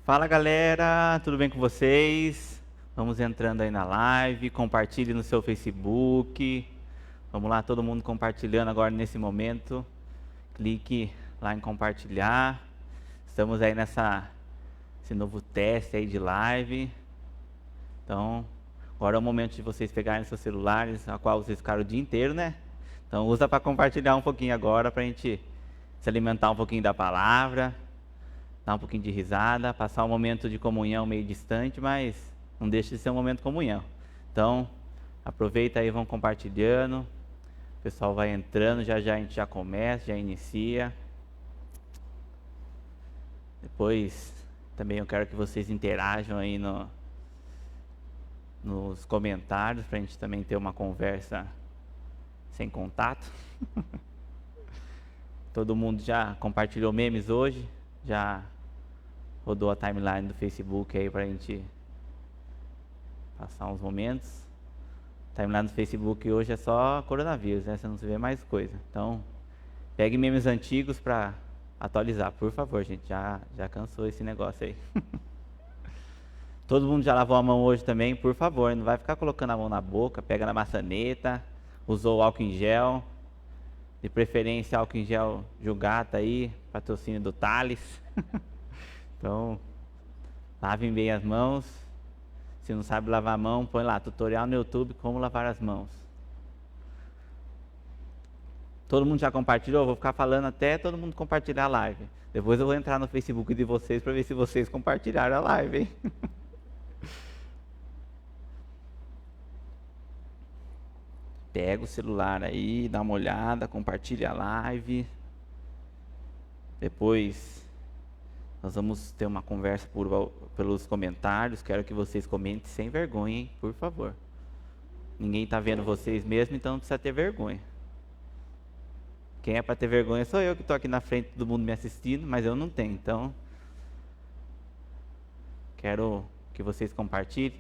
Fala galera, tudo bem com vocês? Vamos entrando aí na live, compartilhe no seu Facebook. Vamos lá, todo mundo compartilhando agora nesse momento. Clique lá em compartilhar. Estamos aí esse novo teste aí de live. Então, agora é o momento de vocês pegarem seus celulares, a qual vocês ficaram o dia inteiro, né? Então usa para compartilhar um pouquinho agora, para a gente se alimentar um pouquinho da palavra, dar um pouquinho de risada, passar um momento de comunhão meio distante, mas não deixa de ser um momento de comunhão. Então, aproveita aí, vão compartilhando, o pessoal vai entrando, já já a gente já começa, já inicia. Depois, também eu quero que vocês interajam aí nos comentários, para a gente também ter uma conversa sem contato. Todo mundo já compartilhou memes hoje, já rodou a timeline do Facebook aí pra gente passar uns momentos. A timeline do Facebook hoje é só coronavírus, né? Você não se vê mais coisa. Então, pegue memes antigos pra atualizar, por favor, gente. Já cansou esse negócio aí. Todo mundo já lavou a mão hoje também, por favor. Não vai ficar colocando a mão na boca, pega na maçaneta, usou o álcool em gel. De preferência, álcool em gel Jugata aí, patrocínio do Thales. Então, lavem bem as mãos. Se não sabe lavar a mão, põe lá, tutorial no YouTube, como lavar as mãos. Todo mundo já compartilhou? Vou ficar falando até todo mundo compartilhar a live. Depois eu vou entrar no Facebook de vocês para ver se vocês compartilharam a live, hein? Pega o celular aí, dá uma olhada, compartilha a live. Depois nós vamos ter uma conversa pelos comentários. Quero que vocês comentem sem vergonha, hein? Por favor. Ninguém está vendo vocês mesmo, então não precisa ter vergonha. Quem é para ter vergonha sou eu, que estou aqui na frente, todo mundo me assistindo, mas eu não tenho. Então, quero que vocês compartilhem.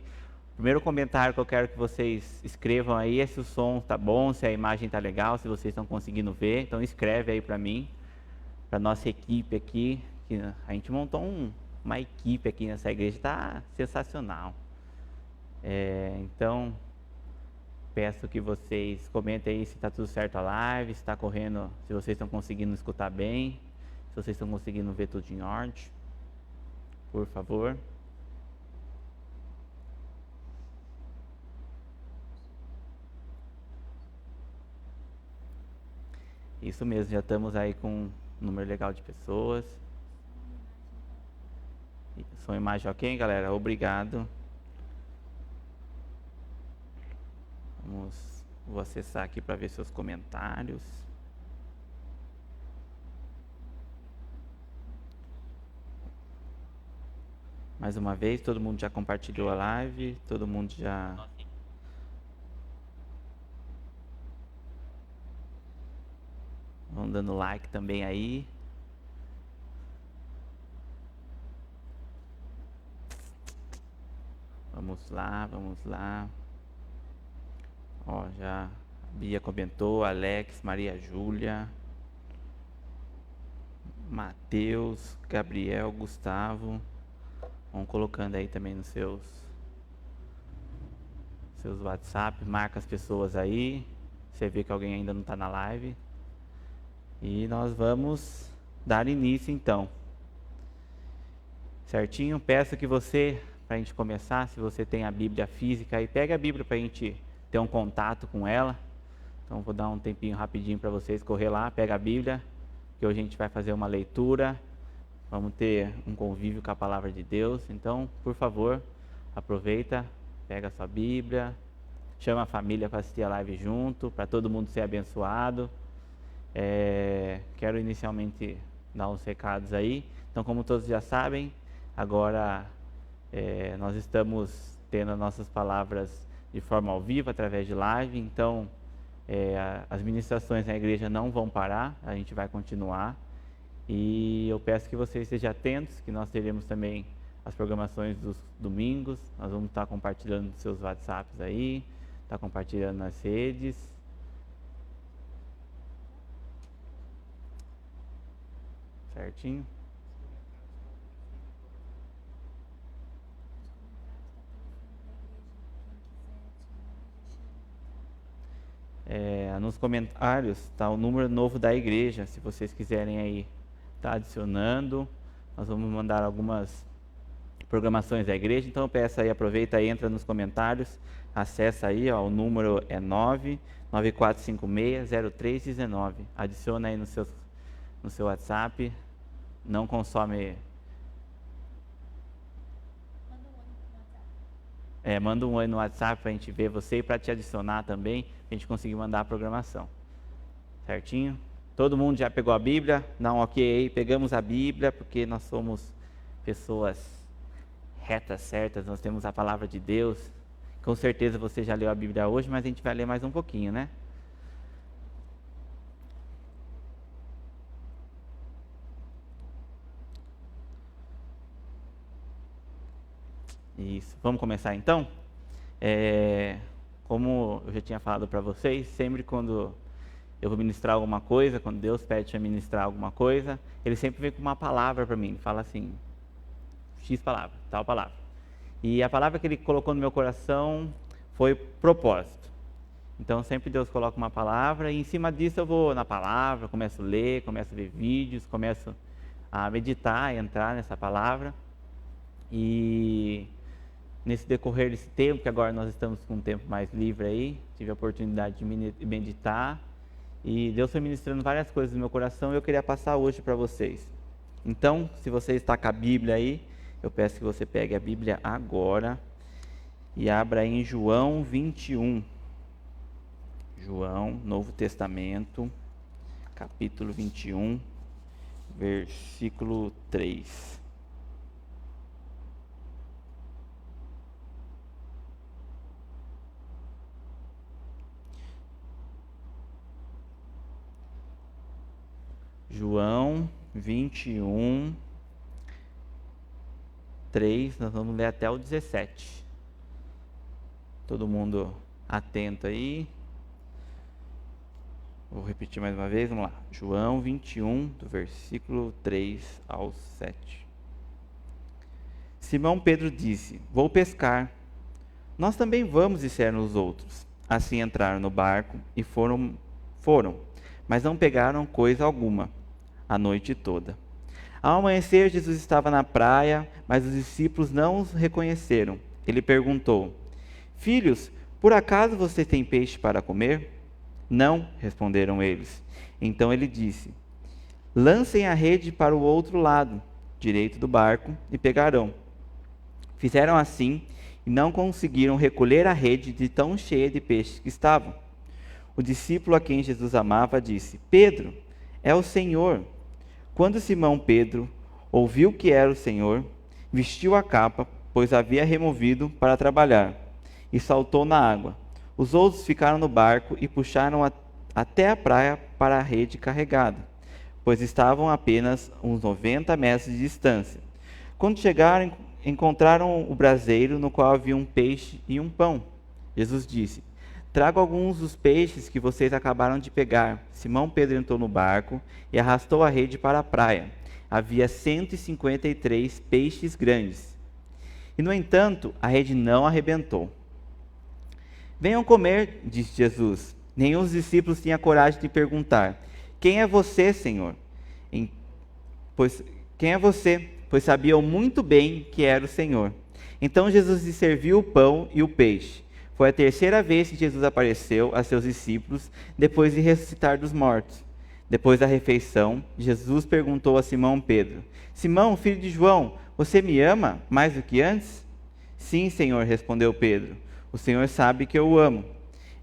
O primeiro comentário que eu quero que vocês escrevam aí é se o som tá bom, se a imagem tá legal, se vocês estão conseguindo ver. Então escreve aí para mim, para nossa equipe aqui. Que a gente montou uma equipe aqui nessa igreja, tá sensacional. Então, peço que vocês comentem aí se está tudo certo a live, se está correndo, se vocês estão conseguindo escutar bem, se vocês estão conseguindo ver tudo em ordem, por favor. Isso mesmo, já estamos aí com um número legal de pessoas. Som e imagem ok, galera? Obrigado. Vou acessar aqui para ver seus comentários. Mais uma vez, todo mundo já compartilhou a live, todo mundo já... Vão dando like também aí. Vamos lá, vamos lá. Ó, já a Bia comentou, Alex, Maria Júlia, Matheus, Gabriel, Gustavo. Vão colocando aí também nos seus WhatsApp, marca as pessoas aí. Você vê que alguém ainda não está na live. E nós vamos dar início então. Certinho? Peço que você, para a gente começar, se você tem a Bíblia física aí, pega a Bíblia para a gente ter um contato com ela. Então vou dar um tempinho rapidinho para vocês correr lá, pega a Bíblia, que hoje a gente vai fazer uma leitura. Vamos ter um convívio com a palavra de Deus. Então, por favor, aproveita, pega a sua Bíblia, chama a família para assistir a live junto, para todo mundo ser abençoado. Quero inicialmente dar uns recados aí. Então, como todos já sabem, agora nós estamos tendo as nossas palavras de forma ao vivo, através de live. Então, as ministrações na igreja não vão parar, a gente vai continuar. E eu peço que vocês estejam atentos, que nós teremos também as programações dos domingos. Nós vamos estar compartilhando nos seus WhatsApps aí, estar compartilhando nas redes. Certinho? nos comentários está o número novo da igreja, se vocês quiserem aí estar adicionando. Nós vamos mandar algumas programações da igreja, então eu peço aí, aproveita aí, entra nos comentários, acessa aí, ó, o número é 994560319, adiciona aí no seu WhatsApp, não consome... manda um oi no WhatsApp para a gente ver você e para te adicionar também, a gente conseguir mandar a programação, certinho? Todo mundo já pegou a Bíblia? Dá um ok aí, pegamos a Bíblia, porque nós somos pessoas retas, certas, nós temos a palavra de Deus. Com certeza você já leu a Bíblia hoje, mas a gente vai ler mais um pouquinho, né? Isso, vamos começar então? Como eu já tinha falado para vocês, sempre quando eu vou ministrar alguma coisa, quando Deus pede para ministrar alguma coisa, Ele sempre vem com uma palavra para mim, fala assim, X palavra, tal palavra. E a palavra que Ele colocou no meu coração foi propósito. Então sempre Deus coloca uma palavra e em cima disso eu vou na palavra, começo a ler, começo a ver vídeos, começo a meditar, entrar nessa palavra. E nesse decorrer desse tempo, que agora nós estamos com um tempo mais livre aí, tive a oportunidade de meditar e Deus foi ministrando várias coisas no meu coração e eu queria passar hoje para vocês. Então, se você está com a Bíblia aí, eu peço que você pegue a Bíblia agora e abra em João 21. João, Novo Testamento, capítulo 21, versículo 3. João 21, 3, nós vamos ler até o 17. Todo mundo atento aí. Vou repetir mais uma vez, vamos lá. João 21, do versículo 3 ao 7. Simão Pedro disse: Vou pescar. Nós também vamos, disseram os outros. Assim entraram no barco e foram, mas não pegaram coisa alguma a noite toda. Ao amanhecer, Jesus estava na praia, mas os discípulos não os reconheceram. Ele perguntou: Filhos, por acaso vocês têm peixe para comer? Não, responderam eles. Então ele disse: Lancem a rede para o outro lado, direito do barco, e pegarão. Fizeram assim e não conseguiram recolher a rede de tão cheia de peixes que estavam. O discípulo a quem Jesus amava disse: Pedro, é o Senhor. Quando Simão Pedro ouviu que era o Senhor, vestiu a capa, pois havia removido para trabalhar, e saltou na água. Os outros ficaram no barco e puxaram até a praia para a rede carregada, pois estavam apenas uns 90 metros de distância. Quando chegaram, encontraram o braseiro no qual havia um peixe e um pão. Jesus disse: Trago alguns dos peixes que vocês acabaram de pegar. Simão Pedro entrou no barco e arrastou a rede para a praia. Havia 153 peixes grandes. E, no entanto, a rede não arrebentou. Venham comer, disse Jesus. Nenhum dos discípulos tinha coragem de perguntar: Quem é você, Senhor? Quem é você? Pois sabiam muito bem que era o Senhor. Então Jesus lhes serviu o pão e o peixe. Foi a terceira vez que Jesus apareceu a seus discípulos depois de ressuscitar dos mortos. Depois da refeição, Jesus perguntou a Simão Pedro: Simão, filho de João, você me ama mais do que antes? Sim, Senhor, respondeu Pedro. O Senhor sabe que eu o amo.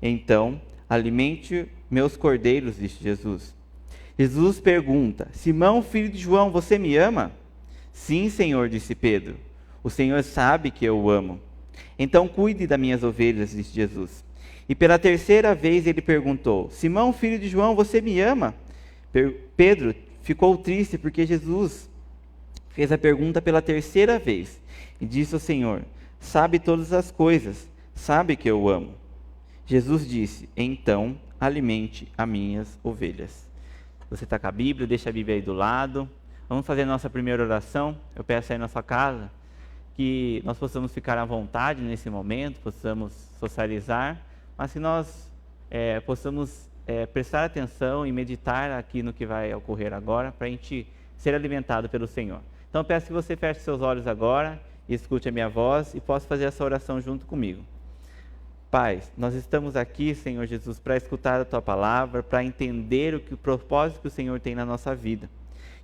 Então, alimente meus cordeiros, disse Jesus. Jesus pergunta: Simão, filho de João, você me ama? Sim, Senhor, disse Pedro. O Senhor sabe que eu o amo. Então cuide das minhas ovelhas, disse Jesus. E pela terceira vez ele perguntou: Simão, filho de João, você me ama? Pedro ficou triste porque Jesus fez a pergunta pela terceira vez e disse ao Senhor: Sabe todas as coisas, sabe que eu o amo. Jesus disse: Então alimente as minhas ovelhas. Você está com a Bíblia, deixa a Bíblia aí do lado. Vamos fazer a nossa primeira oração. Eu peço aí na sua casa que nós possamos ficar à vontade nesse momento, possamos socializar, mas que nós possamos prestar atenção e meditar aqui no que vai ocorrer agora, para a gente ser alimentado pelo Senhor. Então eu peço que você feche seus olhos agora e escute a minha voz e possa fazer essa oração junto comigo. Pai, nós estamos aqui, Senhor Jesus, para escutar a Tua palavra, para entender o propósito que o Senhor tem na nossa vida.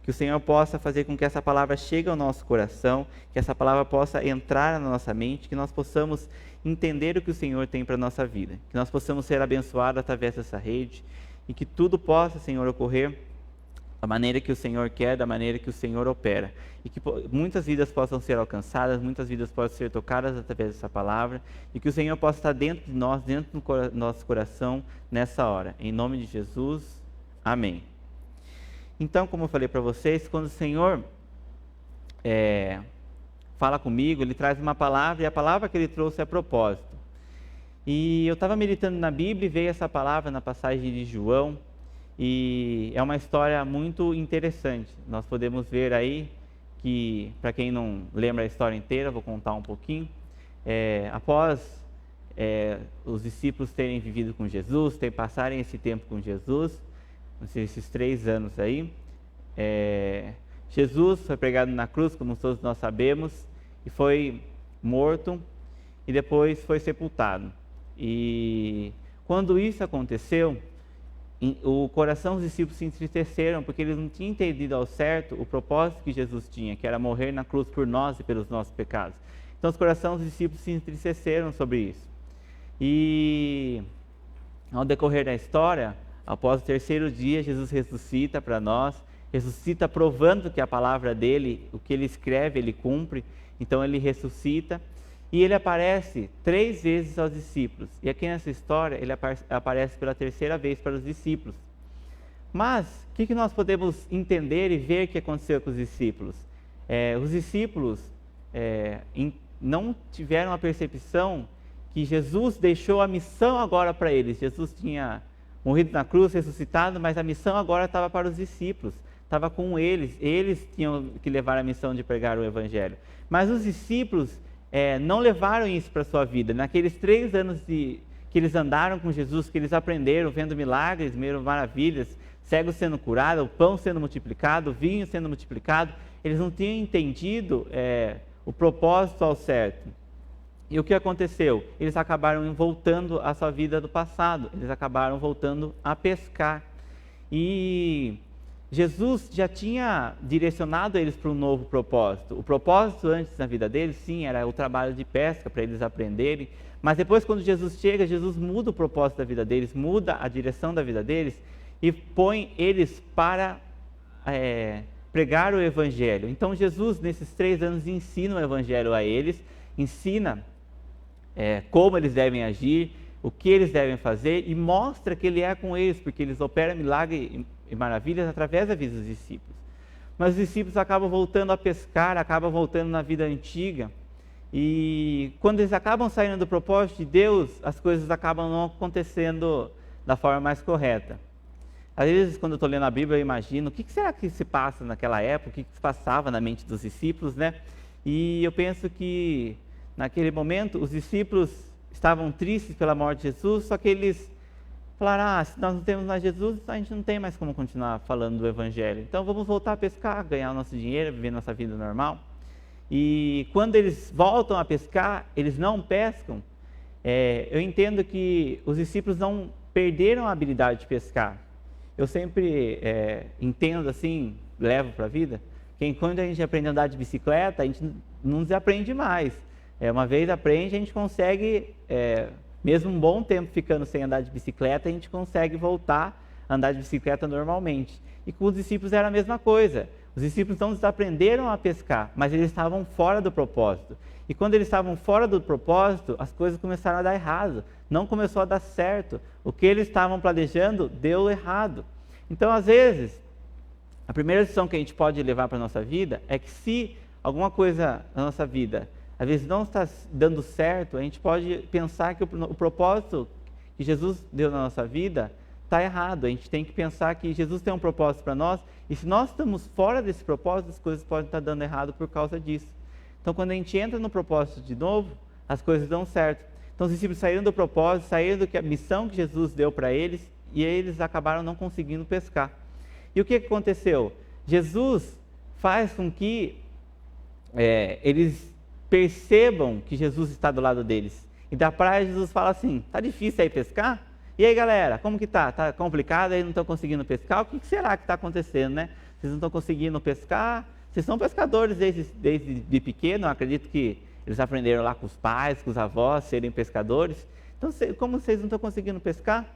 Que o Senhor possa fazer com que essa palavra chegue ao nosso coração, que essa palavra possa entrar na nossa mente, que nós possamos entender o que o Senhor tem para a nossa vida. Que nós possamos ser abençoados através dessa rede e que tudo possa, Senhor, ocorrer da maneira que o Senhor quer, da maneira que o Senhor opera. E que muitas vidas possam ser alcançadas, muitas vidas possam ser tocadas através dessa palavra. E que o Senhor possa estar dentro de nós, dentro do nosso coração, nessa hora. Em nome de Jesus, amém. Então, como eu falei para vocês, quando o Senhor fala comigo, Ele traz uma palavra, e a palavra que Ele trouxe é propósito. E eu estava meditando na Bíblia e veio essa palavra na passagem de João, e é uma história muito interessante. Nós podemos ver aí que, para quem não lembra a história inteira, vou contar um pouquinho. Após os discípulos terem vivido com Jesus, passarem esse tempo com Jesus, esses 3 anos aí, Jesus foi pregado na cruz, como todos nós sabemos, e foi morto, e depois foi sepultado. E quando isso aconteceu, o coração dos discípulos se entristeceram, porque eles não tinham entendido ao certo o propósito que Jesus tinha, que era morrer na cruz por nós e pelos nossos pecados. Então os corações dos discípulos se entristeceram sobre isso. E ao decorrer da história, após o 3º dia, Jesus ressuscita para nós, ressuscita provando que a palavra dele, o que ele escreve, ele cumpre. Então ele ressuscita e ele aparece 3 vezes aos discípulos. E aqui nessa história ele aparece pela 3ª vez para os discípulos. Mas o que nós podemos entender e ver que aconteceu com os discípulos? Os discípulos não tiveram a percepção que Jesus deixou a missão agora para eles. Jesus tinha morrido na cruz, ressuscitado, mas a missão agora estava para os discípulos, estava com eles tinham que levar a missão de pregar o Evangelho. Mas os discípulos não levaram isso para a sua vida. Naqueles 3 anos que eles andaram com Jesus, que eles aprenderam, vendo milagres, vendo maravilhas, cegos sendo curados, o pão sendo multiplicado, o vinho sendo multiplicado, eles não tinham entendido o propósito ao certo. E o que aconteceu? Eles acabaram voltando à sua vida do passado, eles acabaram voltando a pescar. E Jesus já tinha direcionado eles para um novo propósito. O propósito antes na vida deles, sim, era o trabalho de pesca, para eles aprenderem. Mas depois, quando Jesus chega, Jesus muda o propósito da vida deles, muda a direção da vida deles e põe eles para pregar o Evangelho. Então Jesus, nesses 3 anos, ensina o Evangelho a eles, ensina como eles devem agir, o que eles devem fazer, e mostra que Ele é com eles, porque eles operam milagres e maravilhas através da vida dos discípulos. Mas os discípulos acabam voltando a pescar, acabam voltando na vida antiga, e quando eles acabam saindo do propósito de Deus, as coisas acabam não acontecendo da forma mais correta. Às vezes, quando eu estou lendo a Bíblia, eu imagino o que será que se passa naquela época, o que se passava na mente dos discípulos, né? E eu penso que naquele momento os discípulos estavam tristes pela morte de Jesus, só que eles falaram: se nós não temos mais Jesus, a gente não tem mais como continuar falando do Evangelho. Então vamos voltar a pescar, ganhar o nosso dinheiro, viver nossa vida normal. E quando eles voltam a pescar, eles não pescam. Eu entendo que os discípulos não perderam a habilidade de pescar. Eu sempre entendo assim, levo para a vida, que quando a gente aprende a andar de bicicleta, a gente não desaprende mais. Uma vez aprende, a gente consegue, mesmo um bom tempo ficando sem andar de bicicleta, a gente consegue voltar a andar de bicicleta normalmente. E com os discípulos era a mesma coisa. Os discípulos não aprenderam a pescar, mas eles estavam fora do propósito. E quando eles estavam fora do propósito, as coisas começaram a dar errado. Não começou a dar certo. O que eles estavam planejando deu errado. Então, às vezes, a primeira lição que a gente pode levar para a nossa vida é que se alguma coisa na nossa vida às vezes não está dando certo, a gente pode pensar que o propósito que Jesus deu na nossa vida está errado. A gente tem que pensar que Jesus tem um propósito para nós, e se nós estamos fora desse propósito, as coisas podem estar dando errado por causa disso. Então, quando a gente entra no propósito de novo, as coisas dão certo. Então os discípulos saíram do propósito, saíram da missão que Jesus deu para eles, e eles acabaram não conseguindo pescar. E o que aconteceu? Jesus faz com que eles percebam que Jesus está do lado deles. E da praia Jesus fala assim: tá difícil aí pescar? E aí galera, como que tá? Tá complicado aí, não estão conseguindo pescar? O que será que está acontecendo, né? Vocês não estão conseguindo pescar? Vocês são pescadores desde pequeno, eu acredito que eles aprenderam lá com os pais, com os avós, serem pescadores. Então, como vocês não estão conseguindo pescar?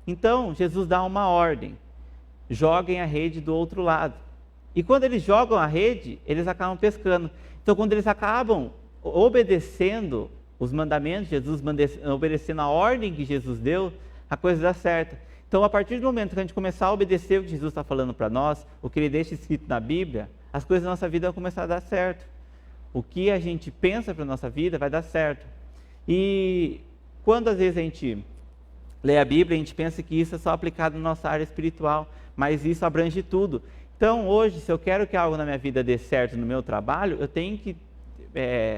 Então, Jesus dá uma ordem: joguem a rede do outro lado. E quando eles jogam a rede, eles acabam pescando. Então, quando eles acabam obedecendo os mandamentos de Jesus, obedecendo a ordem que Jesus deu, a coisa dá certo. Então, a partir do momento que a gente começar a obedecer o que Jesus está falando para nós, o que Ele deixa escrito na Bíblia, as coisas da nossa vida vão começar a dar certo. O que a gente pensa para a nossa vida vai dar certo. E quando às vezes a gente lê a Bíblia, a gente pensa que isso é só aplicado na nossa área espiritual, mas isso abrange tudo. Então, hoje, se eu quero que algo na minha vida dê certo no meu trabalho, eu tenho que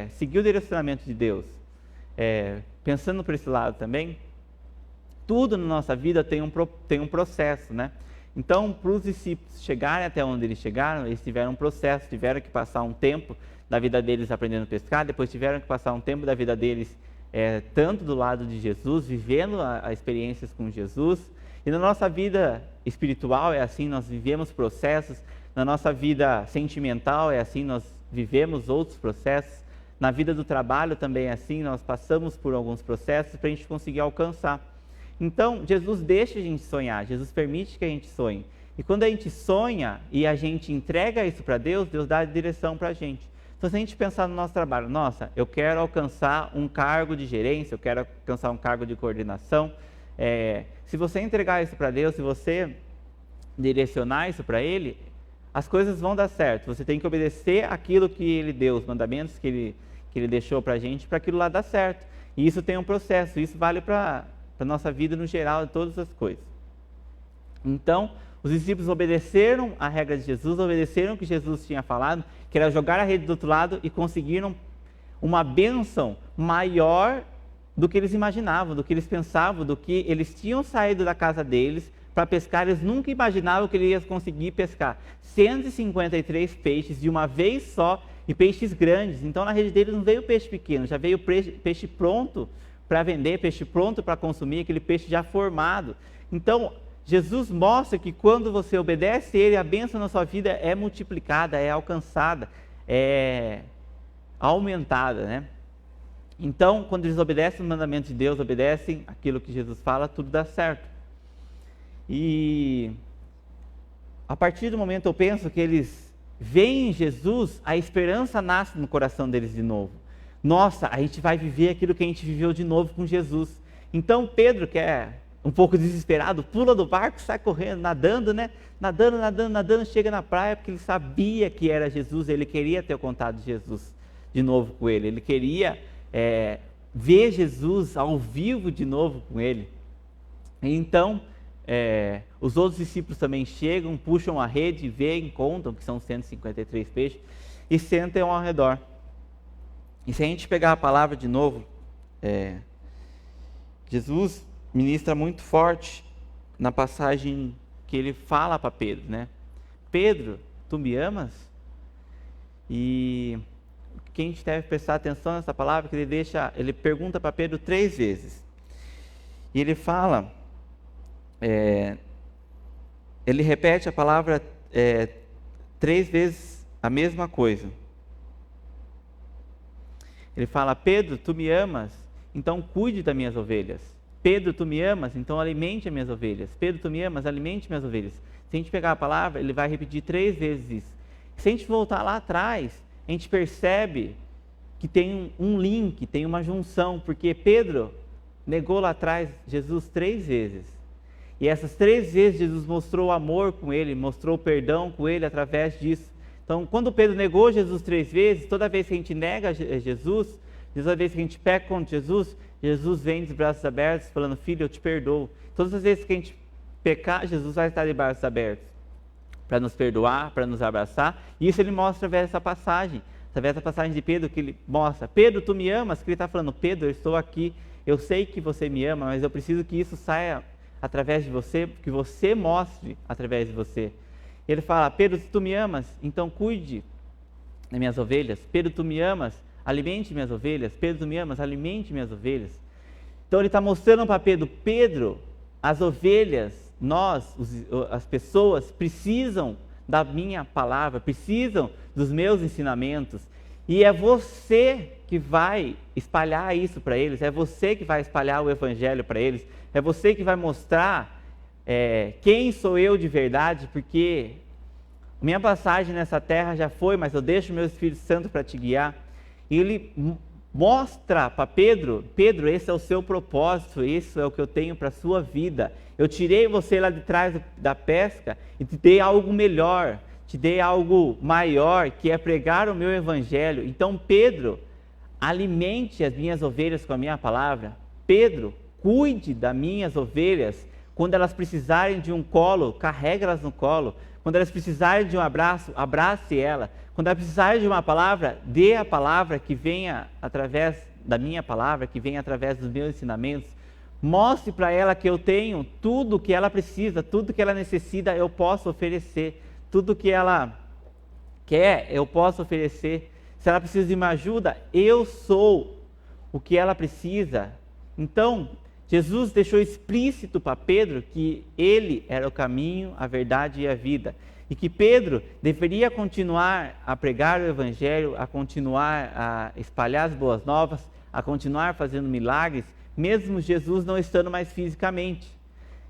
seguir o direcionamento de Deus. Pensando por esse lado também, tudo na nossa vida tem um processo, né? Então, para os discípulos chegarem até onde eles chegaram, eles tiveram um processo, tiveram que passar um tempo da vida deles aprendendo a pescar, depois tiveram que passar um tempo da vida deles tanto do lado de Jesus, vivendo as experiências com Jesus. E na nossa vida espiritual é assim, nós vivemos processos. Na nossa vida sentimental é assim, nós vivemos outros processos. Na vida do trabalho também é assim, nós passamos por alguns processos para a gente conseguir alcançar. Então, Jesus deixa a gente sonhar, Jesus permite que a gente sonhe. E quando a gente sonha e a gente entrega isso para Deus, Deus dá a direção para a gente. Então, se a gente pensar no nosso trabalho, nossa, eu quero alcançar um cargo de gerência, eu quero alcançar um cargo de coordenação. Se você entregar isso para Deus, se você direcionar isso para Ele, as coisas vão dar certo. Você tem que obedecer aquilo que Ele deu, os mandamentos que Ele deixou para a gente, para aquilo lá dar certo. E isso tem um processo, isso vale para a nossa vida no geral, de todas as coisas. Então, os discípulos obedeceram a regra de Jesus, obedeceram o que Jesus tinha falado, que era jogar a rede do outro lado, e conseguiram uma bênção maior do que eles imaginavam, do que eles pensavam, do que eles tinham saído da casa deles para pescar. Eles nunca imaginavam que eles iam conseguir pescar 153 peixes de uma vez só, e peixes grandes. Então na rede deles não veio peixe pequeno, já veio peixe pronto para vender, peixe pronto para consumir, aquele peixe já formado. Então Jesus mostra que quando você obedece a Ele, a bênção na sua vida é multiplicada, é alcançada, é aumentada, né? Então, quando eles obedecem os mandamentos de Deus, obedecem aquilo que Jesus fala, tudo dá certo. E a partir do momento eu penso que eles veem em Jesus, a esperança nasce no coração deles de novo. Nossa, a gente vai viver aquilo que a gente viveu de novo com Jesus. Então Pedro, que é um pouco desesperado, pula do barco, sai correndo, nadando, né? Nadando, chega na praia, porque ele sabia que era Jesus, ele queria ter o contato de Jesus de novo com ele, ele queria ver Jesus ao vivo de novo com ele. Então, os outros discípulos também chegam, puxam a rede, veem, contam que são 153 peixes e sentam ao redor. E se a gente pegar a palavra de novo, Jesus ministra muito forte na passagem que ele fala para Pedro, né? Pedro, tu me amas? E quem a gente deve prestar atenção nessa palavra, que ele pergunta para Pedro 3 vezes. E ele fala, ele repete a palavra 3 vezes a mesma coisa. Ele fala: Pedro, tu me amas? Então cuide das minhas ovelhas. Pedro, tu me amas? Então alimente as minhas ovelhas. Pedro, tu me amas? Alimente minhas ovelhas. Se a gente pegar a palavra, ele vai repetir 3 vezes isso. Se a gente voltar lá atrás, a gente percebe que tem um link, tem uma junção, porque Pedro negou lá atrás Jesus 3 vezes. E essas 3 vezes Jesus mostrou amor com ele, mostrou perdão com ele através disso. Então, quando Pedro negou Jesus 3 vezes, toda vez que a gente nega Jesus, toda vez que a gente peca contra Jesus, Jesus vem de braços abertos falando: filho, eu te perdoo. Todas as vezes que a gente pecar, Jesus vai estar de braços abertos para nos perdoar, para nos abraçar. E isso ele mostra através dessa passagem de Pedro, que ele mostra: Pedro, tu me amas? Que ele está falando: Pedro, eu estou aqui, eu sei que você me ama, mas eu preciso que isso saia através de você, que você mostre através de você. Ele fala: Pedro, se tu me amas, então cuide das minhas ovelhas. Pedro, tu me amas, alimente minhas ovelhas. Pedro, tu me amas, alimente minhas ovelhas. Então ele está mostrando para Pedro: Pedro, as ovelhas, nós, as pessoas, precisam da minha palavra, precisam dos meus ensinamentos. E é você que vai espalhar isso para eles, é você que vai espalhar o evangelho para eles, é você que vai mostrar quem sou eu de verdade, porque minha passagem nessa terra já foi, mas eu deixo o meu Espírito Santo para te guiar. E ele mostra para Pedro: Pedro, esse é o seu propósito, isso é o que eu tenho para a sua vida. Eu tirei você lá de trás da pesca e te dei algo melhor, te dei algo maior, que é pregar o meu evangelho. Então, Pedro, alimente as minhas ovelhas com a minha palavra. Pedro, cuide das minhas ovelhas. Quando elas precisarem de um colo, carregue elas no colo. Quando elas precisarem de um abraço, abrace ela. Quando elas precisarem de uma palavra, dê a palavra que venha através da minha palavra, que venha através dos meus ensinamentos. Mostre para ela que eu tenho tudo o que ela precisa, tudo que ela necessita, eu posso oferecer. Tudo que ela quer, eu posso oferecer. Se ela precisa de uma ajuda, eu sou o que ela precisa. Então, Jesus deixou explícito para Pedro que ele era o caminho, a verdade e a vida. E que Pedro deveria continuar a pregar o evangelho, a continuar a espalhar as boas novas, a continuar fazendo milagres, mesmo Jesus não estando mais fisicamente.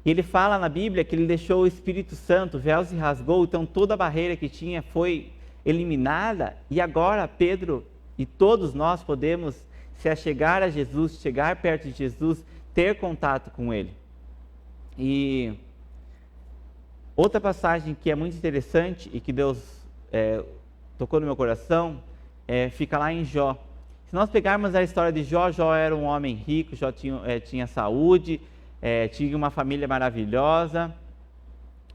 E ele fala na Bíblia que ele deixou o Espírito Santo, o véu se rasgou, então toda a barreira que tinha foi eliminada, e agora Pedro e todos nós podemos se achegar a Jesus, chegar perto de Jesus, ter contato com ele. E outra passagem que é muito interessante e que Deus tocou no meu coração, fica lá em Jó. Se nós pegarmos a história de Jó, Jó era um homem rico, Jó tinha saúde, tinha uma família maravilhosa,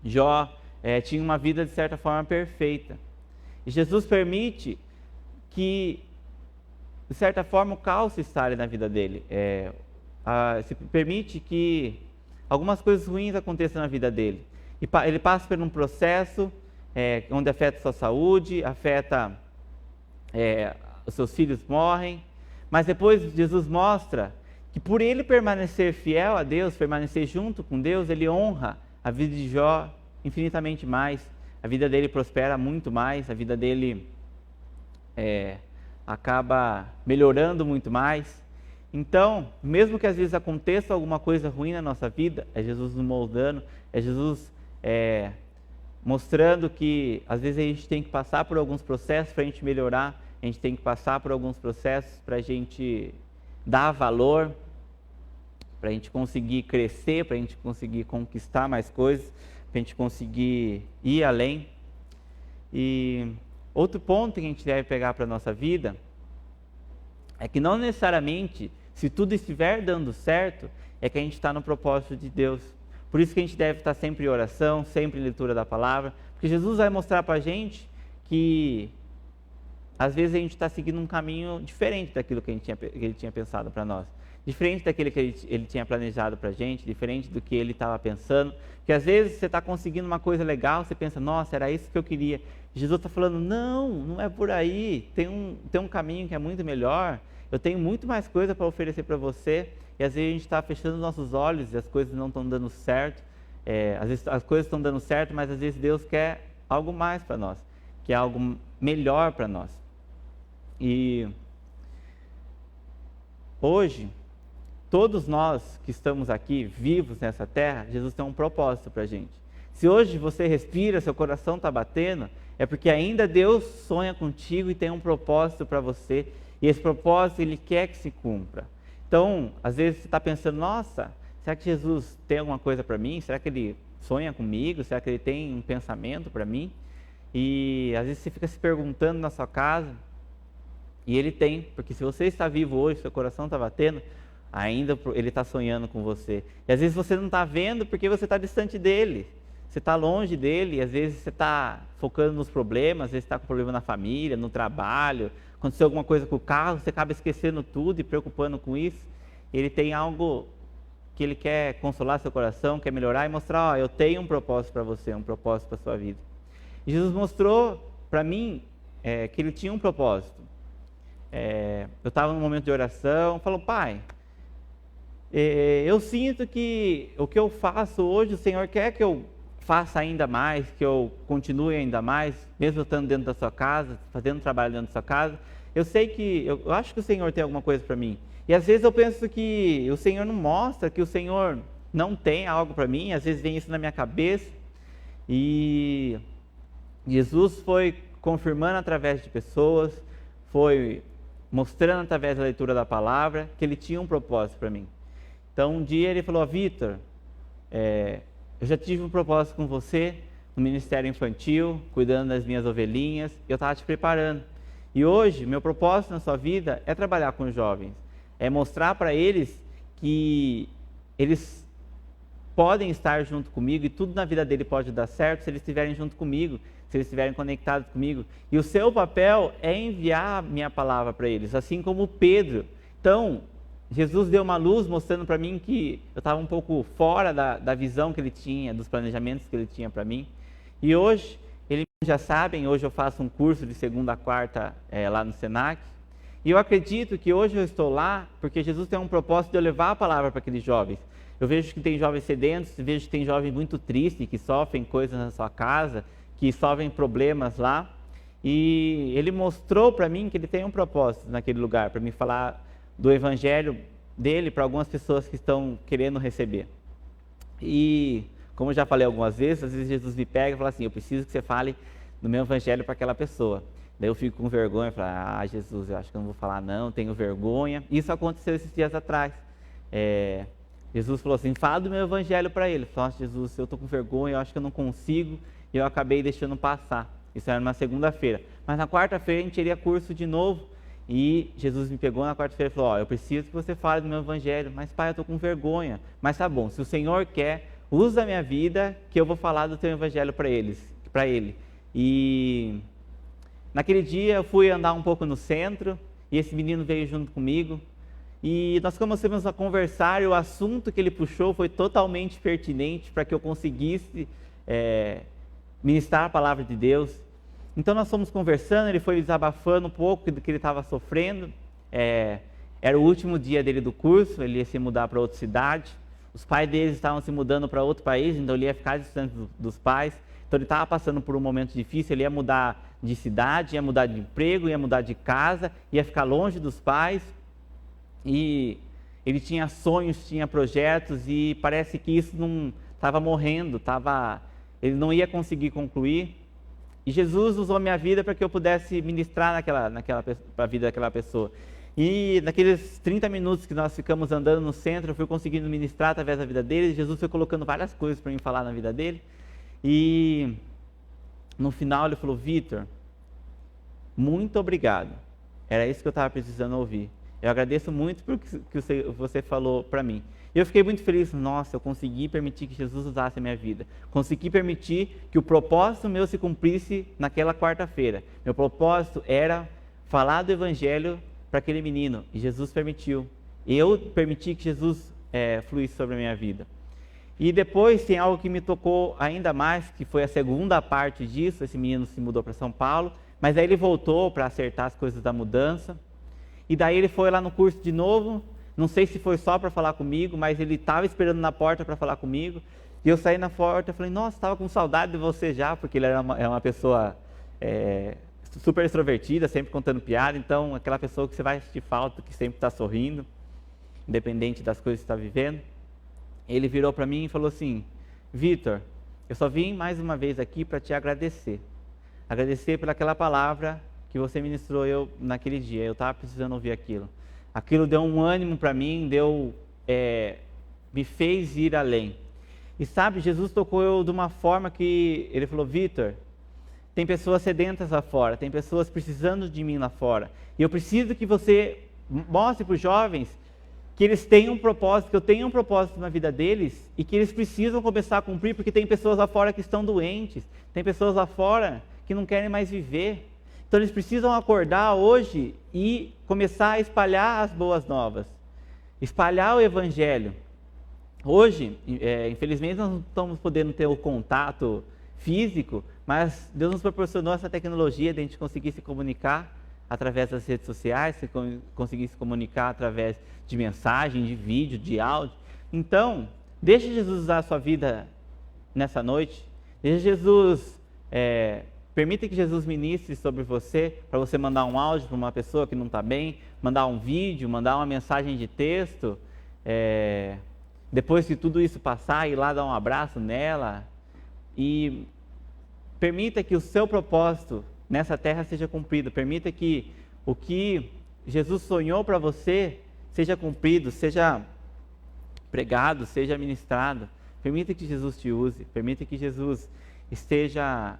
Jó tinha uma vida de certa forma perfeita. E Jesus permite que, de certa forma, o caos se instale na vida dele. Se permite que algumas coisas ruins aconteçam na vida dele. E ele passa por um processo onde afeta a sua saúde, afeta os seus filhos morrem, mas depois Jesus mostra que por ele permanecer fiel a Deus, permanecer junto com Deus, ele honra a vida de Jó infinitamente mais, a vida dele prospera muito mais, a vida dele acaba melhorando muito mais. Então, mesmo que às vezes aconteça alguma coisa ruim na nossa vida, é Jesus nos moldando, é Jesus mostrando que às vezes a gente tem que passar por alguns processos para a gente melhorar, a gente tem que passar por alguns processos para a gente dar valor, para a gente conseguir crescer, para a gente conseguir conquistar mais coisas, para a gente conseguir ir além. E outro ponto que a gente deve pegar para a nossa vida é que não necessariamente, se tudo estiver dando certo, é que a gente está no propósito de Deus. Por isso que a gente deve estar sempre em oração, sempre em leitura da palavra, porque Jesus vai mostrar para a gente que às vezes a gente está seguindo um caminho diferente daquilo que ele tinha pensado para nós. Diferente daquele que ele tinha planejado para a gente, diferente do que ele estava pensando. Porque às vezes você está conseguindo uma coisa legal, você pensa: nossa, era isso que eu queria. Jesus está falando: não é por aí, tem um caminho que é muito melhor, eu tenho muito mais coisa para oferecer para você. E às vezes a gente está fechando nossos olhos e as coisas não estão dando certo. Às vezes as coisas estão dando certo, mas às vezes Deus quer algo mais para nós, quer algo melhor para nós. E hoje, todos nós que estamos aqui, vivos nessa terra, Jesus tem um propósito para a gente. Se hoje você respira, seu coração está batendo, é porque ainda Deus sonha contigo e tem um propósito para você. E esse propósito Ele quer que se cumpra. Então, às vezes você está pensando: nossa, será que Jesus tem alguma coisa para mim? Será que Ele sonha comigo? Será que Ele tem um pensamento para mim? E às vezes você fica se perguntando na sua casa. E Ele tem, porque se você está vivo hoje, seu coração está batendo, ainda Ele está sonhando com você. E às vezes você não está vendo porque você está distante dEle. Você está longe dEle, e às vezes você está focando nos problemas, às vezes está com problema na família, no trabalho, aconteceu alguma coisa com o carro, você acaba esquecendo tudo e preocupando com isso. ele tem algo que ele quer consolar seu coração, quer melhorar e mostrar, ó, eu tenho um propósito para você, um propósito para sua vida. E Jesus mostrou para mim que ele tinha um propósito. Eu estava num momento de oração, falou, pai, eu sinto que o que eu faço hoje, o Senhor quer que eu faça ainda mais, que eu continue ainda mais, mesmo eu estando dentro da sua casa, fazendo trabalho dentro da sua casa. Eu sei que, eu acho que o Senhor tem alguma coisa para mim. E às vezes eu penso que o Senhor não mostra, que o Senhor não tem algo para mim, às vezes vem isso na minha cabeça. E Jesus foi confirmando através de pessoas, foi mostrando através da leitura da palavra, que ele tinha um propósito para mim. Então um dia ele falou, Vitor, eu já tive um propósito com você no ministério infantil, cuidando das minhas ovelhinhas, eu estava te preparando. E hoje, meu propósito na sua vida é trabalhar com os jovens, é mostrar para eles que eles podem estar junto comigo e tudo na vida dele pode dar certo se eles estiverem junto comigo, se eles estiverem conectados comigo. E o seu papel é enviar minha palavra para eles, assim como Pedro. Então, Jesus deu uma luz mostrando para mim que eu estava um pouco fora da visão que ele tinha, dos planejamentos que ele tinha para mim. E hoje, eles já sabem, hoje eu faço um curso de segunda a quarta lá no Senac. E eu acredito que hoje eu estou lá porque Jesus tem um propósito de eu levar a palavra para aqueles jovens. Eu vejo que tem jovens sedentos, vejo que tem jovens muito tristes, que sofrem coisas na sua casa, que sofrem problemas lá. E ele mostrou para mim que ele tem um propósito naquele lugar, para me falar do evangelho dele para algumas pessoas que estão querendo receber. E como eu já falei algumas vezes, às vezes Jesus me pega e fala assim, eu preciso que você fale do meu evangelho para aquela pessoa. Daí eu fico com vergonha, falo, Jesus, eu acho que eu não vou falar não, tenho vergonha. Isso aconteceu esses dias atrás. Jesus falou assim, fala do meu evangelho para ele. Eu falei, nossa, Jesus, eu estou com vergonha, eu acho que eu não consigo, e eu acabei deixando passar. Isso era numa segunda-feira. Mas na quarta-feira a gente teria curso de novo, e Jesus me pegou na quarta-feira e falou, eu preciso que você fale do meu evangelho. Mas pai, eu estou com vergonha. Mas tá bom, se o Senhor quer, usa a minha vida, que eu vou falar do teu evangelho para ele. E naquele dia eu fui andar um pouco no centro, e esse menino veio junto comigo, e nós começamos a conversar, e o assunto que ele puxou foi totalmente pertinente para que eu conseguisse ministrar a palavra de Deus. Então nós fomos conversando, ele foi desabafando um pouco do que ele estava sofrendo. Era o último dia dele do curso, ele ia se mudar para outra cidade. Os pais deles estavam se mudando para outro país, então ele ia ficar distante dos pais. Então ele estava passando por um momento difícil, ele ia mudar de cidade, ia mudar de emprego, ia mudar de casa, ia ficar longe dos pais. E ele tinha sonhos, tinha projetos, e parece que isso não estava morrendo, ele não ia conseguir concluir. E Jesus usou a minha vida para que eu pudesse ministrar para a vida daquela pessoa. E naqueles 30 minutos que nós ficamos andando no centro, eu fui conseguindo ministrar através da vida dele. Jesus foi colocando várias coisas para mim falar na vida dele. E no final ele falou, Vitor, muito obrigado. Era isso que eu estava precisando ouvir. Eu agradeço muito por que você falou para mim. Eu fiquei muito feliz, nossa, eu consegui permitir que Jesus usasse a minha vida. Consegui permitir que o propósito meu se cumprisse naquela quarta-feira. Meu propósito era falar do evangelho para aquele menino, e Jesus permitiu. Eu permiti que Jesus fluísse sobre a minha vida. E depois tem algo que me tocou ainda mais, que foi a segunda parte disso. Esse menino se mudou para São Paulo, mas aí ele voltou para acertar as coisas da mudança. E daí ele foi lá no curso de novo, não sei se foi só para falar comigo, mas ele estava esperando na porta para falar comigo. E eu saí na porta e falei, nossa, estava com saudade de você já, porque ele é uma pessoa super extrovertida, sempre contando piada. Então, aquela pessoa que você vai sentir falta, que sempre está sorrindo, independente das coisas que está vivendo. Ele virou para mim e falou assim, Vitor, eu só vim mais uma vez aqui para te agradecer. Agradecer por aquela palavra que você ministrou eu naquele dia. Eu estava precisando ouvir aquilo. Aquilo deu um ânimo para mim, me fez ir além. E sabe, Jesus tocou eu de uma forma que ele falou, Vitor, tem pessoas sedentas lá fora, tem pessoas precisando de mim lá fora. E eu preciso que você mostre para os jovens que eles têm um propósito, que eu tenho um propósito na vida deles e que eles precisam começar a cumprir, porque tem pessoas lá fora que estão doentes, tem pessoas lá fora que não querem mais viver. Então eles precisam acordar hoje e começar a espalhar as boas novas. espalhar o evangelho. Hoje, infelizmente, nós não estamos podendo ter o contato físico, mas Deus nos proporcionou essa tecnologia de a gente conseguir se comunicar através das redes sociais, conseguir se comunicar através de mensagem, de vídeo, de áudio. Então, deixe Jesus usar a sua vida nessa noite. Deixe Jesus, permita que Jesus ministre sobre você, para você mandar um áudio para uma pessoa que não está bem, mandar um vídeo, mandar uma mensagem de texto. Depois que tudo isso passar, ir lá dar um abraço nela e permita que o seu propósito nessa terra seja cumprido. Permita que o que Jesus sonhou para você seja cumprido, seja pregado, seja ministrado. Permita que Jesus te use, permita que Jesus esteja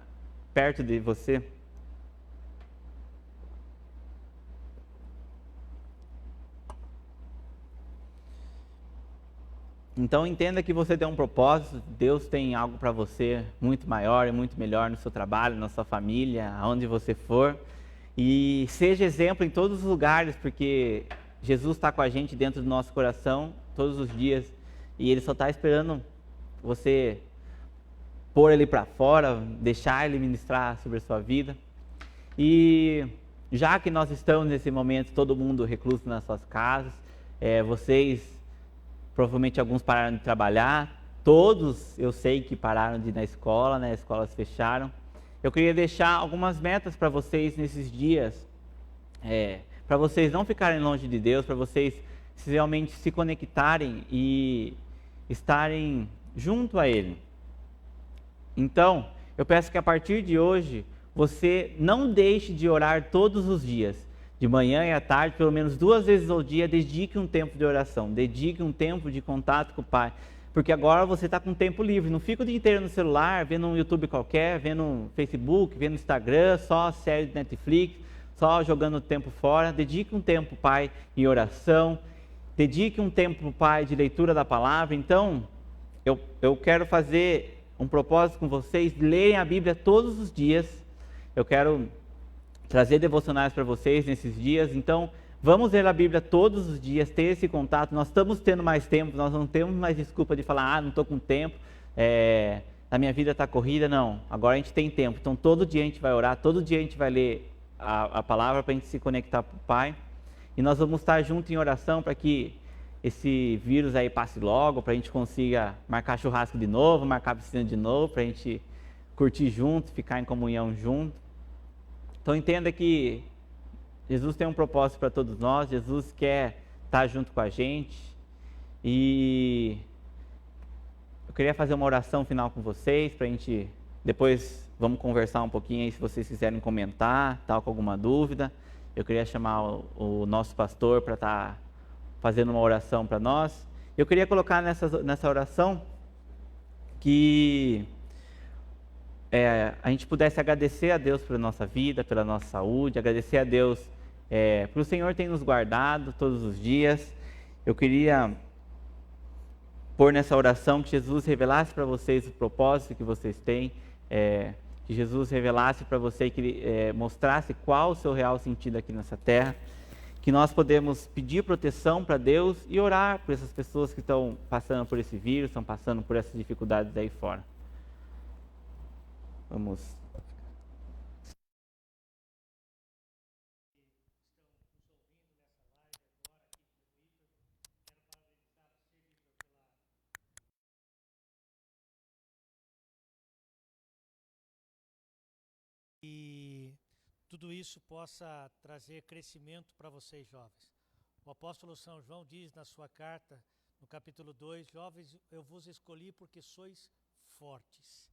perto de você. Então entenda que você tem um propósito, Deus tem algo para você muito maior e muito melhor no seu trabalho, na sua família, aonde você for. E seja exemplo em todos os lugares, porque Jesus está com a gente dentro do nosso coração todos os dias. E Ele só está esperando você pôr Ele para fora, deixar Ele ministrar sobre a sua vida. E já que nós estamos nesse momento, todo mundo recluso nas suas casas, vocês... Provavelmente alguns pararam de trabalhar, todos eu sei que pararam de ir na escola, né? As escolas fecharam. Eu queria deixar algumas metas para vocês nesses dias, para vocês não ficarem longe de Deus, para vocês realmente se conectarem e estarem junto a Ele. Então, eu peço que a partir de hoje, você não deixe de orar todos os dias. De manhã e à tarde, pelo menos 2 vezes ao dia, dedique um tempo de oração, dedique um tempo de contato com o Pai, porque agora você está com tempo livre, não fica o dia inteiro no celular, vendo um YouTube qualquer, vendo um Facebook, vendo Instagram, só série de Netflix, só jogando o tempo fora. Dedique um tempo, Pai, em oração, dedique um tempo, Pai, de leitura da palavra. Então, eu quero fazer um propósito com vocês, lerem a Bíblia todos os dias. Eu quero trazer devocionais para vocês nesses dias. Então, vamos ler a Bíblia todos os dias, ter esse contato. Nós estamos tendo mais tempo, nós não temos mais desculpa de falar, não estou com tempo, a minha vida está corrida. Não, agora a gente tem tempo. Então, todo dia a gente vai orar, todo dia a gente vai ler a palavra para a gente se conectar com o Pai. E nós vamos estar juntos em oração para que esse vírus aí passe logo, para a gente consiga marcar churrasco de novo, marcar piscina de novo, para a gente curtir junto, ficar em comunhão junto. Então entenda que Jesus tem um propósito para todos nós, Jesus quer estar junto com a gente. E eu queria fazer uma oração final com vocês, para a gente, depois vamos conversar um pouquinho aí, se vocês quiserem comentar, tal, com alguma dúvida. Eu queria chamar o nosso pastor para estar fazendo uma oração para nós. Eu queria colocar nessa oração que a gente pudesse agradecer a Deus pela nossa vida, pela nossa saúde, agradecer a Deus pelo Senhor ter nos guardado todos os dias. Eu queria pôr nessa oração que Jesus revelasse para vocês o propósito que vocês têm, que Jesus revelasse para você, que Ele mostrasse qual o seu real sentido aqui nessa terra, que nós podemos pedir proteção para Deus e orar por essas pessoas que estão passando por esse vírus, estão passando por essas dificuldades aí fora. Vamos. E tudo isso possa trazer crescimento para vocês, jovens. O apóstolo São João diz na sua carta, no capítulo 2, jovens, eu vos escolhi porque sois fortes.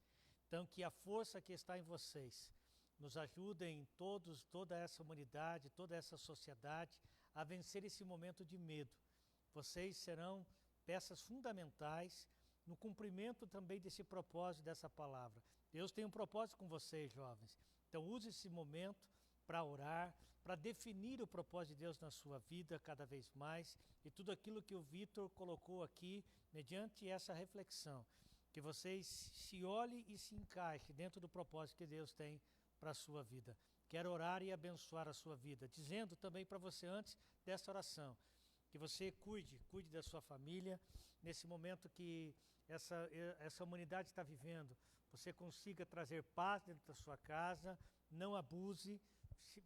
Então, que a força que está em vocês nos ajudem toda essa humanidade, toda essa sociedade a vencer esse momento de medo. Vocês serão peças fundamentais no cumprimento também desse propósito, dessa palavra. Deus tem um propósito com vocês, jovens. Então, use esse momento para orar, para definir o propósito de Deus na sua vida cada vez mais, e tudo aquilo que o Vitor colocou aqui, mediante essa reflexão, que vocês se olhem e se encaixem dentro do propósito que Deus tem para a sua vida. Quero orar e abençoar a sua vida, dizendo também para você antes dessa oração, que você cuide da sua família, nesse momento que essa humanidade está vivendo, você consiga trazer paz dentro da sua casa, não abuse,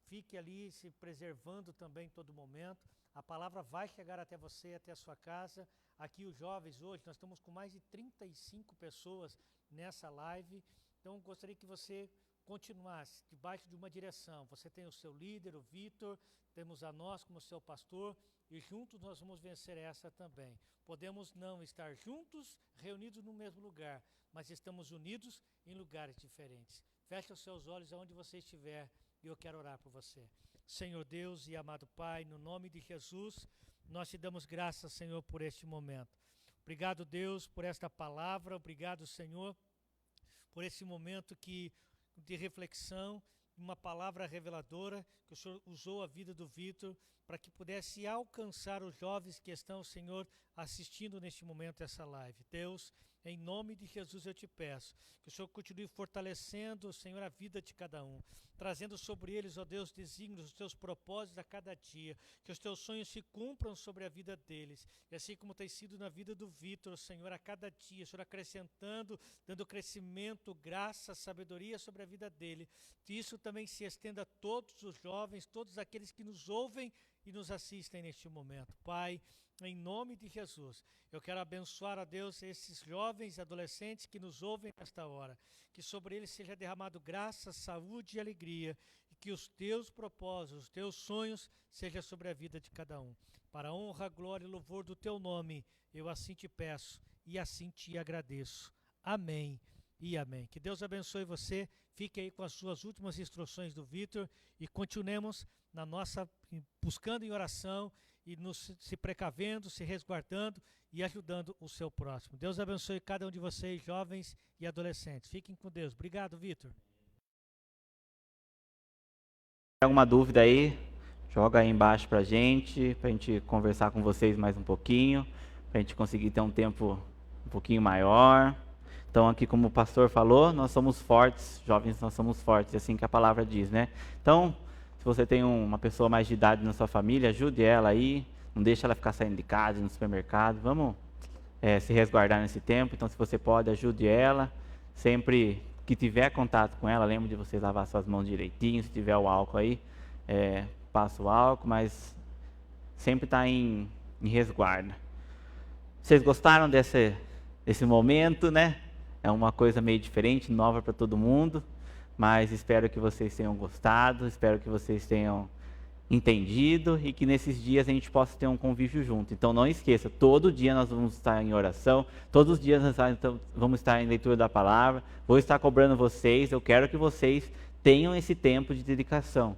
fique ali se preservando também em todo momento. A palavra vai chegar até você, até a sua casa. Aqui os jovens hoje, nós estamos com mais de 35 pessoas nessa live, então gostaria que você continuasse debaixo de uma direção. Você tem o seu líder, o Vitor, temos a nós como seu pastor, e juntos nós vamos vencer essa também. Podemos não estar juntos, reunidos no mesmo lugar, mas estamos unidos em lugares diferentes. Feche os seus olhos aonde você estiver e eu quero orar por você. Senhor Deus e amado Pai, no nome de Jesus, nós te damos graças, Senhor, por este momento. Obrigado, Deus, por esta palavra. Obrigado, Senhor, por esse momento de reflexão, uma palavra reveladora, que o Senhor usou a vida do Vitor para que pudesse alcançar os jovens que estão, Senhor, assistindo neste momento essa live. Deus, em nome de Jesus eu te peço que o Senhor continue fortalecendo, Senhor, a vida de cada um, trazendo sobre eles, ó Deus, desígnios, os teus propósitos a cada dia, que os teus sonhos se cumpram sobre a vida deles, e assim como tem sido na vida do Vitor, Senhor, a cada dia, Senhor, acrescentando, dando crescimento, graça, sabedoria sobre a vida dele, que isso também se estenda a todos os jovens, todos aqueles que nos ouvem e nos assistem neste momento. Pai, em nome de Jesus, eu quero abençoar, a Deus, esses jovens e adolescentes que nos ouvem nesta hora, que sobre eles seja derramado graça, saúde e alegria, e que os teus propósitos, os teus sonhos sejam sobre a vida de cada um. Para a honra, glória e louvor do teu nome, eu assim te peço e assim te agradeço. Amém e amém. Que Deus abençoe você, fique aí com as suas últimas instruções do Vitor e continuemos na nossa, buscando em oração e se precavendo, se resguardando e ajudando o seu próximo. Deus abençoe cada um de vocês, jovens e adolescentes. Fiquem com Deus. Obrigado, Vitor. Tem alguma dúvida aí? Joga aí embaixo pra gente conversar com vocês mais um pouquinho, pra gente conseguir ter um tempo um pouquinho maior. Então aqui, como o pastor falou, nós somos fortes, jovens, nós somos fortes, é assim que a palavra diz, né? Então, se você tem uma pessoa mais de idade na sua família, ajude ela aí, não deixe ela ficar saindo de casa, no supermercado, vamos se resguardar nesse tempo. Então, se você pode, ajude ela, sempre que tiver contato com ela, lembre de você lavar suas mãos direitinho, se tiver o álcool aí, passa o álcool, mas sempre está em resguardo. Vocês gostaram desse momento, né? É uma coisa meio diferente, nova para todo mundo, mas espero que vocês tenham gostado, espero que vocês tenham entendido e que nesses dias a gente possa ter um convívio junto. Então não esqueça, todo dia nós vamos estar em oração, todos os dias nós vamos estar em leitura da palavra, vou estar cobrando vocês, eu quero que vocês tenham esse tempo de dedicação.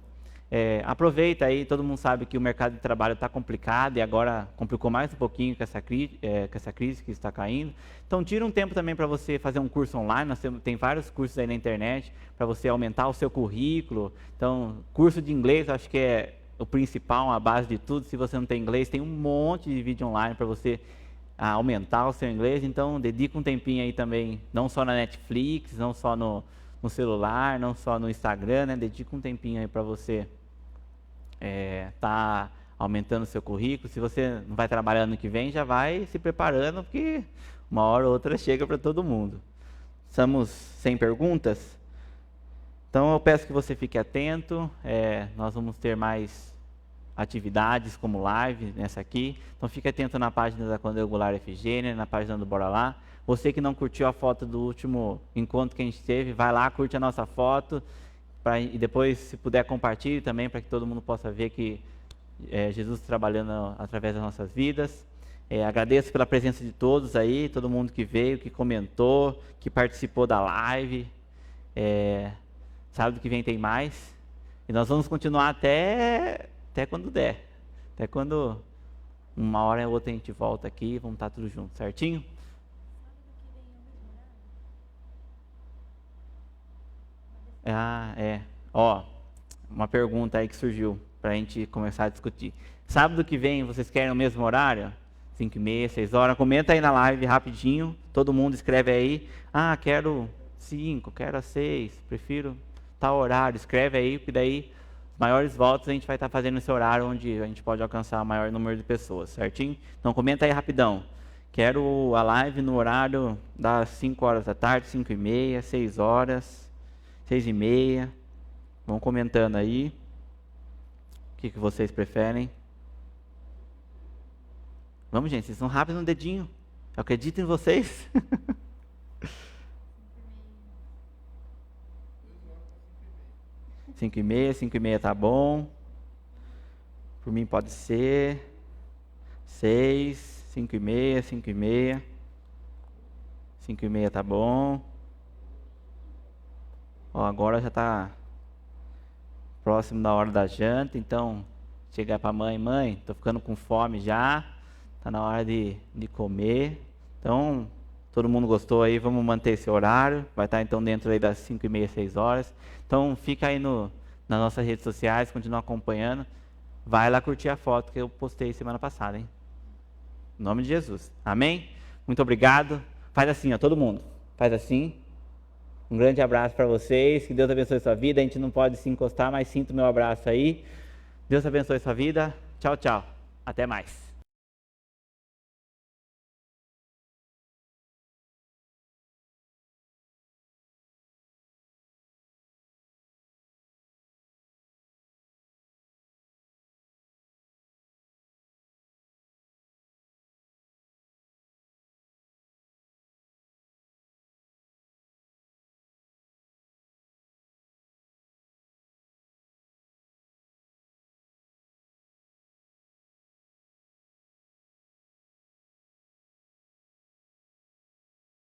Aproveita aí, todo mundo sabe que o mercado de trabalho está complicado e agora complicou mais um pouquinho com essa crise que está caindo. Então tira um tempo também para você fazer um curso online, tem vários cursos aí na internet para você aumentar o seu currículo. Então curso de inglês acho que é o principal, a base de tudo. Se você não tem inglês, tem um monte de vídeo online para você aumentar o seu inglês. Então dedica um tempinho aí também, não só na Netflix, não só no celular, não só no Instagram, né? Dedica um tempinho aí para você tá aumentando o seu currículo. Se você não vai trabalhar ano que vem, já vai se preparando, porque uma hora ou outra chega para todo mundo. Estamos sem perguntas? Então eu peço que você fique atento, nós vamos ter mais atividades como live nessa aqui, então fique atento na página da Quadrangular Efigênia, na página do Bora Lá. Você que não curtiu a foto do último encontro que a gente teve, vai lá, curte a nossa foto, e depois, se puder, compartilhe também, para que todo mundo possa ver que Jesus trabalhando através das nossas vidas. Agradeço pela presença de todos aí, todo mundo que veio, que comentou, que participou da live. Sábado que vem tem mais. E nós vamos continuar até quando der. Até quando uma hora ou outra a gente volta aqui, vamos estar tudo junto, certinho? Uma pergunta aí que surgiu para a gente começar a discutir. Sábado que vem, vocês querem o mesmo horário? 5h30, 6 horas? Comenta aí na live rapidinho, todo mundo escreve aí. Quero 5, quero 6, prefiro tal horário. Escreve aí, porque daí maiores votos a gente vai estar fazendo esse horário onde a gente pode alcançar o maior número de pessoas, certinho? Então comenta aí rapidão. Quero a live no horário das 5 horas da tarde, 5h30, 6 horas, 6h30. Vão comentando aí. O que vocês preferem? Vamos, gente, vocês são rápidos no dedinho. Eu acredito em vocês. 5h30, 5h30 tá bom. Por mim pode ser 6, 5h30, 5h30. 5h30 tá bom. Ó, agora já tá próximo da hora da janta, então chegar pra mãe, tô ficando com fome já. Tá na hora de comer. Então, todo mundo gostou aí, vamos manter esse horário. Vai estar então dentro aí das 5h30, 6 horas. Então, fica aí nas nossas redes sociais, continua acompanhando. Vai lá curtir a foto que eu postei semana passada, hein? Em nome de Jesus. Amém? Muito obrigado. Faz assim, ó, todo mundo. Faz assim. Um grande abraço para vocês. Que Deus abençoe sua vida. A gente não pode se encostar, mas sinto o meu abraço aí. Deus abençoe sua vida. Tchau, tchau. Até mais.